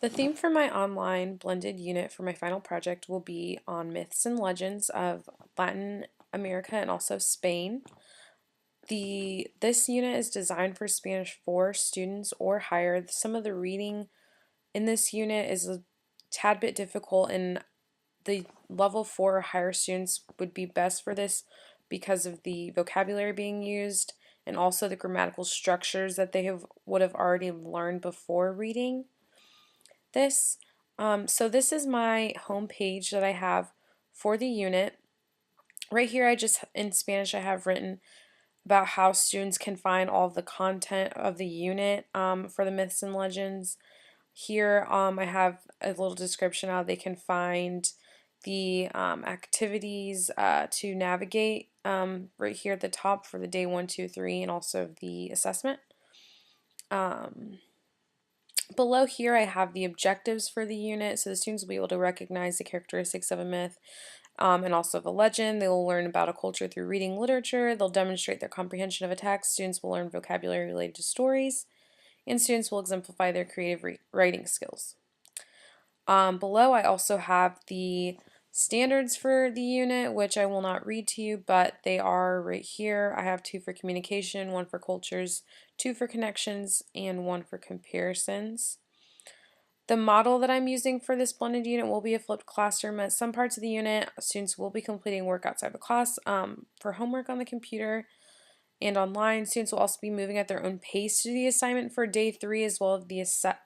The theme for my online blended unit for my final project will be on myths and legends of Latin America and also Spain. This unit is designed for Spanish 4 students or higher. Some of the reading in this unit is a tad bit difficult, and the level 4 or higher students would be best for this because of the vocabulary being used and also the grammatical structures that they would have already learned before reading this. So this is my home page that I have for the unit. Right here, in Spanish, I have written about how students can find all of the content of the unit for the myths and legends. Here, I have a little description how they can find the activities to navigate right here at the top for the day 1, 2, 3, and also the assessment. Below here I have the objectives for the unit, so the students will be able to recognize the characteristics of a myth and also of a legend. They will learn about a culture through reading literature. They'll demonstrate their comprehension of a text. Students will learn vocabulary related to stories, and students will exemplify their creative writing skills. Below I also have the standards for the unit, which I will not read to you, but they are right here. I have 2 for communication, 1 for cultures, 2 for connections, and 1 for comparisons. The model that I'm using for this blended unit will be a flipped classroom. At some parts of the unit, students will be completing work outside the class for homework on the computer and online. Students will also be moving at their own pace to the assignment for day 3 as well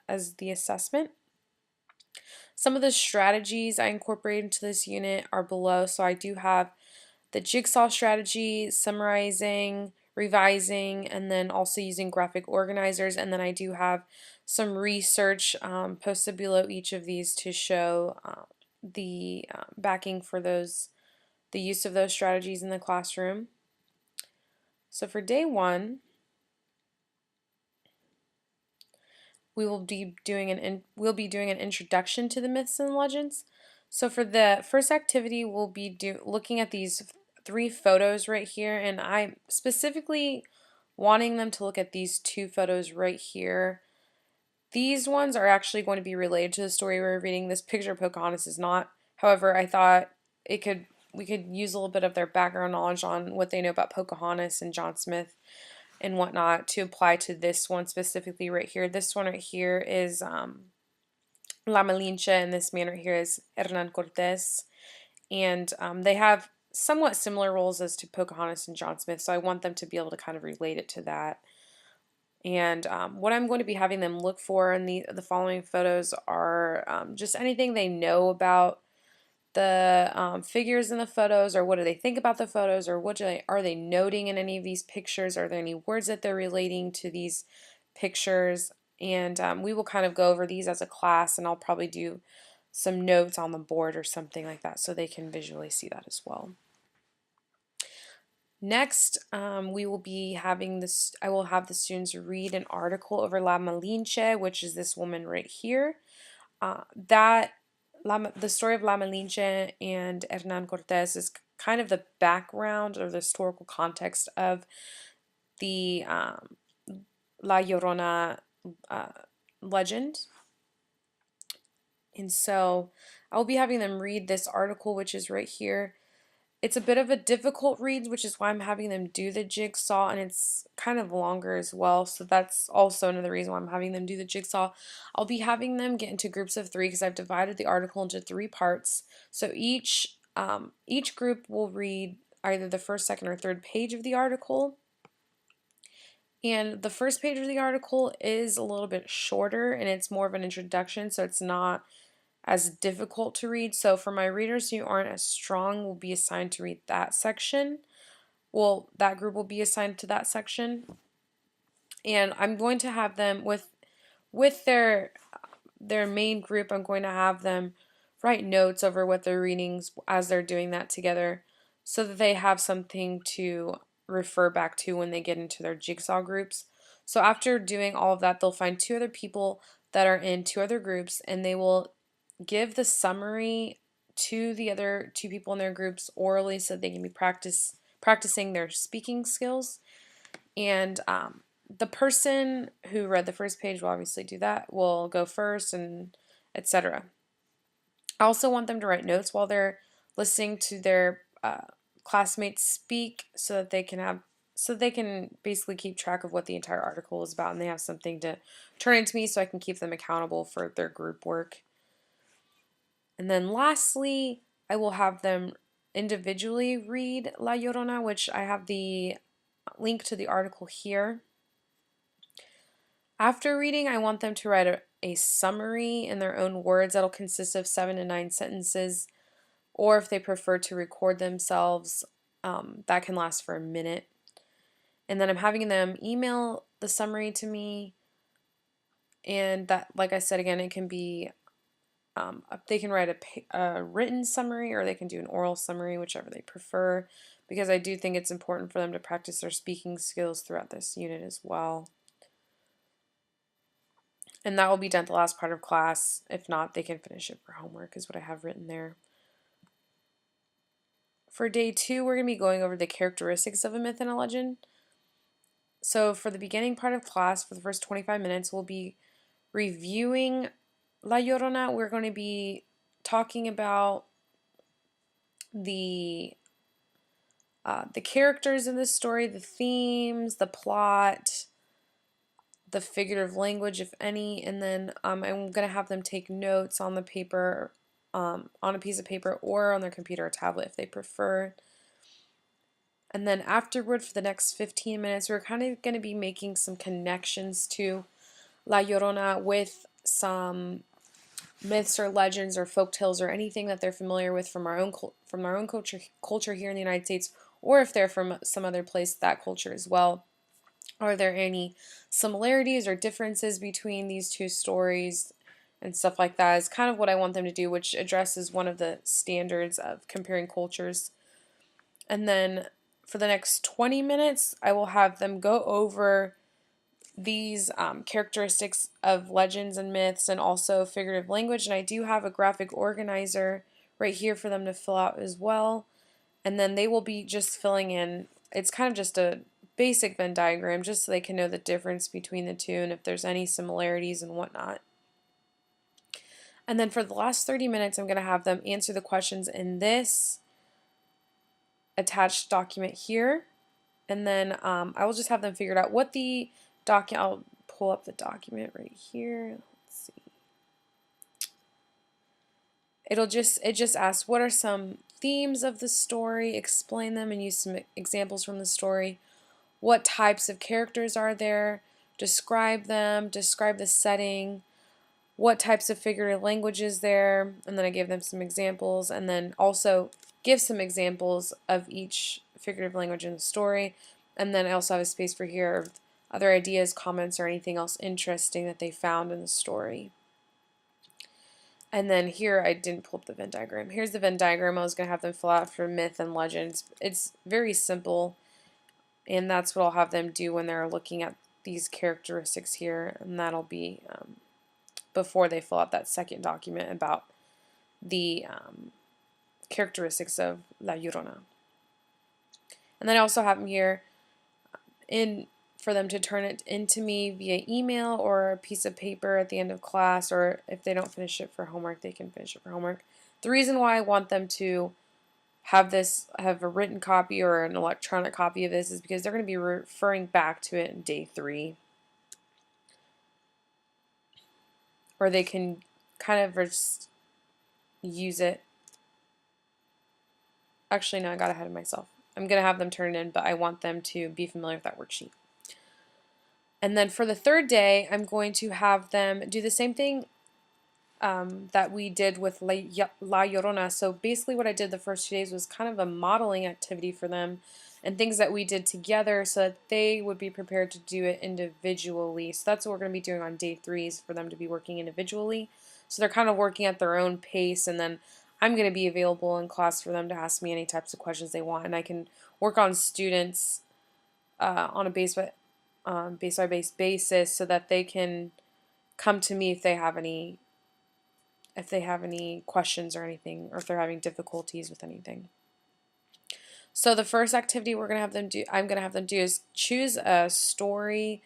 as the assessment. Some of the strategies I incorporate into this unit are below. So I do have the jigsaw strategy, summarizing, revising, and then also using graphic organizers. And then I do have some research posted below each of these to show the backing for the use of those strategies in the classroom. So for day 1, we'll be doing an introduction to the myths and legends. So for the first activity, we'll be looking at these 3 photos right here, and I'm specifically wanting them to look at these 2 photos right here. These ones are actually going to be related to the story we're reading. This picture of Pocahontas is not. However, I thought we could use a little bit of their background knowledge on what they know about Pocahontas and John Smith and whatnot to apply to this one specifically right here. This one right here is La Malinche, and this man right here is Hernan Cortes. And they have somewhat similar roles as to Pocahontas and John Smith, so I want them to be able to kind of relate it to that. And what I'm going to be having them look for in the following photos are just anything they know about the figures in the photos, or what do they think about the photos, or are they noting in any of these pictures? Are there any words that they're relating to these pictures? And we will kind of go over these as a class, and I'll probably do some notes on the board or something like that so they can visually see that as well. Next, we will be having this. I will have the students read an article over La Malinche, which is this woman right here. The story of La Malinche and Hernan Cortes is kind of the background or the historical context of the La Llorona legend. And so I'll be having them read this article, which is right here. It's a bit of a difficult read, which is why I'm having them do the jigsaw, and it's kind of longer as well, so that's also another reason why I'm having them do the jigsaw. I'll be having them get into groups of 3 because I've divided the article into 3 parts. So each group will read either the first, second, or third page of the article. And the first page of the article is a little bit shorter, and it's more of an introduction, so it's not as difficult to read. So for my readers who aren't as strong, will be assigned to read that section. Well, that group will be assigned to that section. And I'm going to have them with their main group, I'm going to have them write notes over what they're reading as they're doing that together so that they have something to refer back to when they get into their jigsaw groups. So after doing all of that, they'll find 2 other people that are in 2 other groups, and they will give the summary to the other 2 people in their groups orally so they can be practicing their speaking skills. And the person who read the first page will obviously do that, will go first, and etc. I also want them to write notes while they're listening to their classmates speak so they can basically keep track of what the entire article is about, and they have something to turn into me so I can keep them accountable for their group work. And then lastly, I will have them individually read La Llorona, which I have the link to the article here. After reading, I want them to write a summary in their own words that'll consist of 7 to 9 sentences, or if they prefer to record themselves, that can last for a minute. And then I'm having them email the summary to me, and that, like I said again, it can be they can write a written summary or they can do an oral summary, whichever they prefer, because I do think it's important for them to practice their speaking skills throughout this unit as well. And that will be done at the last part of class. If not, they can finish it for homework, is what I have written there. For day 2, we're going to be going over the characteristics of a myth and a legend. So for the beginning part of class, for the first 25 minutes, we'll be reviewing La Llorona. We're going to be talking about the characters in the story, the themes, the plot, the figurative language, if any, and then I'm going to have them take notes on the paper, on a piece of paper or on their computer or tablet if they prefer. And then afterward, for the next 15 minutes, we're kind of going to be making some connections to La Llorona with some myths or legends or folk tales or anything that they're familiar with from our own culture here in the United States, or if they're from some other place, that culture as well. Are there any similarities or differences between these two stories and stuff like that is kind of what I want them to do, which addresses one of the standards of comparing cultures. And then for the next 20 minutes, I will have them go over these characteristics of legends and myths and also figurative language. And I do have a graphic organizer right here for them to fill out as well. And then they will be just filling in, it's kind of just a basic Venn diagram just so they can know the difference between the two and if there's any similarities and whatnot. And then for the last 30 minutes, I'm going to have them answer the questions in this attached document here. And then I will just have them figure out what the document, I'll pull up the document right here. Let's see. It just asks what are some themes of the story, explain them and use some examples from the story. What types of characters are there? Describe them, describe the setting, what types of figurative language is there, and then I gave them some examples, and then also give some examples of each figurative language in the story, and then I also have a space for here of other ideas, comments, or anything else interesting that they found in the story. And then here I didn't pull up the Venn diagram. Here's the Venn diagram I was going to have them fill out for myth and legends. It's very simple. And that's what I'll have them do when they're looking at these characteristics here. And that'll be before they fill out that second document about the characteristics of La Llorona. And then I also have them here for them to turn it into me via email or a piece of paper at the end of class, or if they don't finish it for homework, they can finish it for homework. The reason why I want them to have a written copy or an electronic copy of this is because they're going to be referring back to it in day 3. Or they can kind of just use it. Actually, no, I got ahead of myself. I'm going to have them turn it in, but I want them to be familiar with that worksheet. And then for the third day, I'm going to have them do the same thing that we did with La Llorona. So basically what I did the first 2 days was kind of a modeling activity for them and things that we did together so that they would be prepared to do it individually. So that's what we're going to be doing on day 3 is for them to be working individually. So they're kind of working at their own pace, and then I'm going to be available in class for them to ask me any types of questions they want, and I can work on students on a base-by-base basis so that they can come to me if they have any questions or anything, or if they're having difficulties with anything. So the first activity I'm going to have them do is choose a story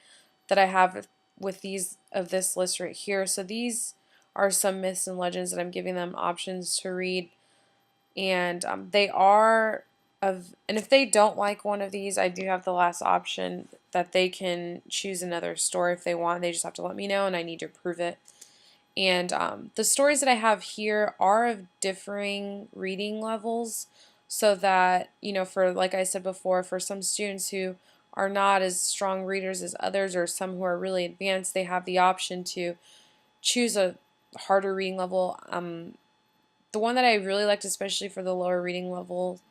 that I have with this list right here. So these are some myths and legends that I'm giving them options to read. And they are and if they don't like one of these, I do have the last option that they can choose another story if they want. They just have to let me know, and I need to approve it. And the stories that I have here are of differing reading levels, so that, for, like I said before, for some students who are not as strong readers as others, or some who are really advanced, they have the option to choose a harder reading level. The one that I really liked, especially for the lower reading level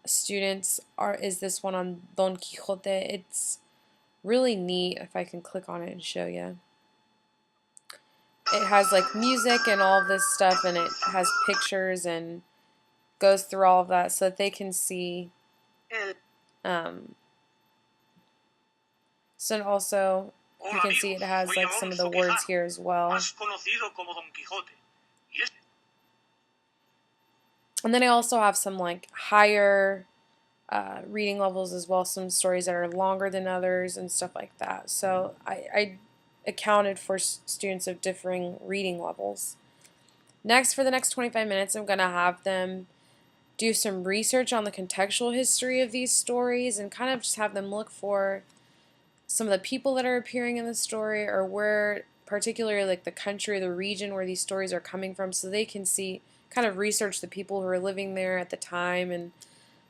students, is this one on Don Quixote. It's really neat. If I can click on it and show you. It has like music and all of this stuff, and it has pictures and goes through all of that so that they can see. So also, you can see it has like some of the words here as well. And then I also have some like higher reading levels as well, some stories that are longer than others and stuff like that. So I accounted for students of differing reading levels. Next, for the next 25 minutes, I'm going to have them do some research on the contextual history of these stories and kind of just have them look for some of the people that are appearing in the story, or where, particularly like the country or the region where these stories are coming from, so they can see, kind of research the people who are living there at the time and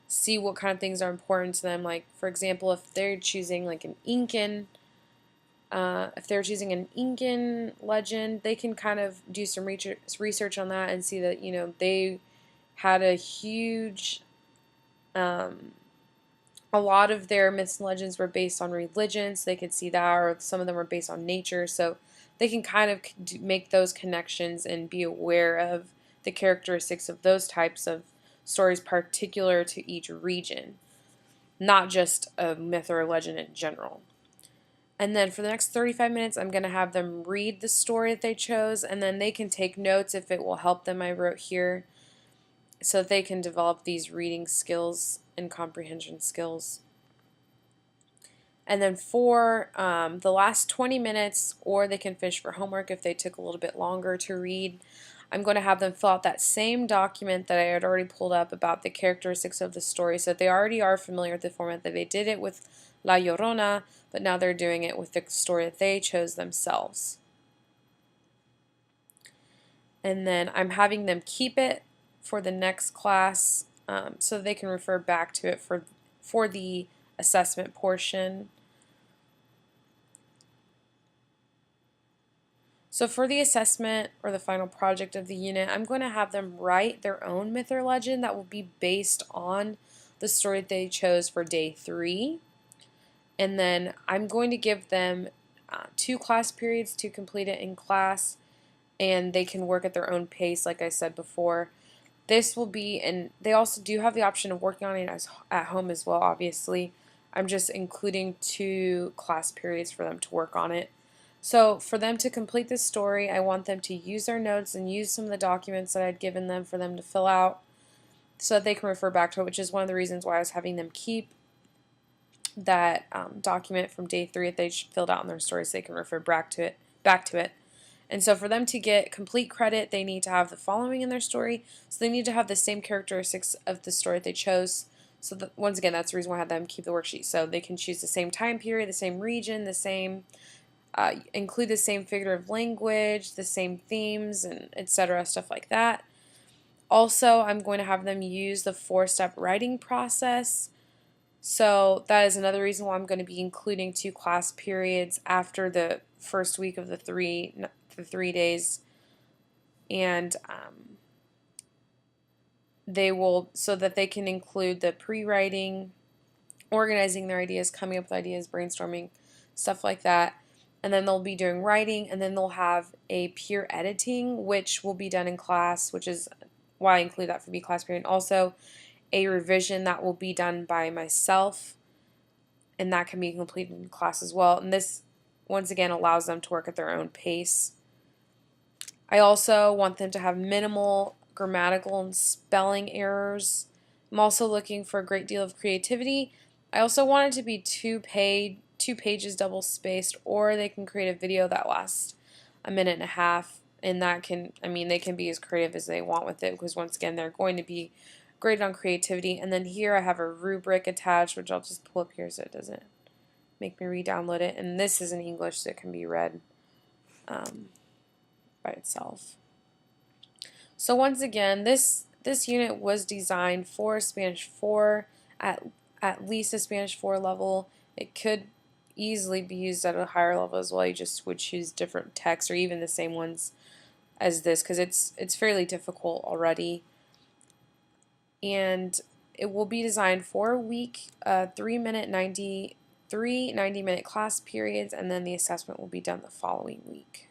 see what kind of things are important to them. Like, for example, if they're choosing like an Incan, legend, they can kind of do some research on that and see that, they had a huge, a lot of their myths and legends were based on religions. They could see that, or some of them were based on nature. So they can kind of make those connections and be aware of the characteristics of those types of stories particular to each region, not just a myth or a legend in general. And then for the next 35 minutes, I'm going to have them read the story that they chose, and then they can take notes if it will help them, I wrote here, so that they can develop these reading skills and comprehension skills. And then for the last 20 minutes, or they can finish for homework if they took a little bit longer to read, I'm going to have them fill out that same document that I had already pulled up about the characteristics of the story, so that they already are familiar with the format, that they did it with La Llorona, but now they're doing it with the story that they chose themselves. And then I'm having them keep it for the next class, so they can refer back to it for the assessment portion. So for the assessment, or the final project of the unit, I'm going to have them write their own myth or legend that will be based on the story that they chose for day 3. And then I'm going to give them 2 class periods to complete it in class, and they can work at their own pace, like I said before. This will be, and they also do have the option of working on it at home as well, obviously. I'm just including 2 class periods for them to work on it. So for them to complete this story, I want them to use their notes and use some of the documents that I'd given them for them to fill out, so that they can refer back to it, which is one of the reasons why I was having them keep that document from day 3 that they filled out in their story, so they can refer back to it. And so for them to get complete credit, they need to have the following in their story. So they need to have the same characteristics of the story that they chose. So once again, that's the reason why I had them keep the worksheet. So they can choose the same time period, the same region, the same, include the same figure of language, the same themes, and etc., stuff like that. Also, I'm going to have them use the 4-step writing process. So that is another reason why I'm going to be including 2 class periods after the first week of the 3 days, and they will, so that they can include the pre-writing, organizing their ideas, coming up with ideas, brainstorming, stuff like that. And then they'll be doing writing, and then they'll have a peer editing, which will be done in class, which is why I include that for B class period. Also, a revision that will be done by myself, and that can be completed in class as well. And this, once again, allows them to work at their own pace. I also want them to have minimal grammatical and spelling errors. I'm also looking for a great deal of creativity. I also want it to be 2 pages double spaced, or they can create a video that lasts a minute and a half And that can, I mean, they can be as creative as they want with it, because once again, they're going to be graded on creativity. And then here I have a rubric attached, which I'll just pull up here so it doesn't make me re-download it. And this is in English, so it can be read by itself. So once again, this unit was designed for Spanish 4, at least a Spanish 4 level. It could easily be used at a higher level as well. You just would choose different texts or even the same ones as this, because it's fairly difficult already. And it will be designed for a week, 3 90-minute class periods, and then the assessment will be done the following week.